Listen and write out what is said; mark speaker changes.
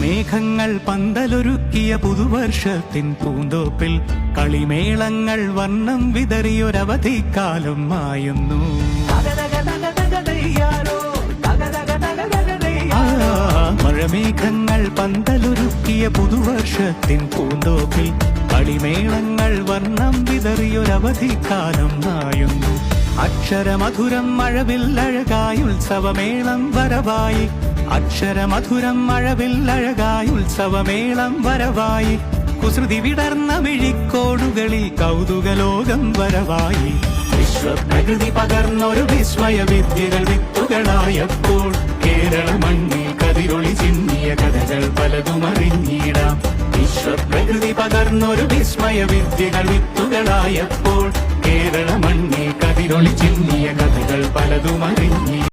Speaker 1: മഴമേഘങ്ങൾ പന്തലൊരുക്കിയ പുതുവർഷത്തിൻ പൂന്തോപ്പിൽ കളിമേളങ്ങൾ വർണ്ണം വിതറിയൊരവധിക്കാലം മായുന്നു. മഴമേഘങ്ങൾ പന്തലൊരുക്കിയ പുതുവർഷത്തിൻ പൂന്തോപ്പിൽ കളിമേളങ്ങൾ വർണ്ണം വിതറിയൊരവധിക്കാലം മായുന്നു. അക്ഷരമധുരം മഴവില്ലഴകായി ഉത്സവമേളം വരവായി. അക്ഷരമധുരം മഴവില്ലഴകായി ഉത്സവമേളം വരവായി. കുസൃതി വിടർന്ന മിഴിക്കോടുകളിൽ കൗതുകലോകം വരവായി. വിശ്വപ്രകൃതി പകർന്നൊരു വിസ്മയ വിദ്യകൾ വിത്തുകളായപ്പോൾ കേരള മണ്ണിൽ കതിരൊളി ചിന്നിയ കഥകൾ പലതും അറിഞ്ഞിടാം. വിശ്വപ്രകൃതി പകർന്നൊരു വിസ്മയ വിദ്യകൾ വിത്തുകളായപ്പോൾ കേരള മണ്ണിൽ കതിരൊളി ചിന്നിയ കഥകൾ പലതും അറിഞ്ഞിടാം.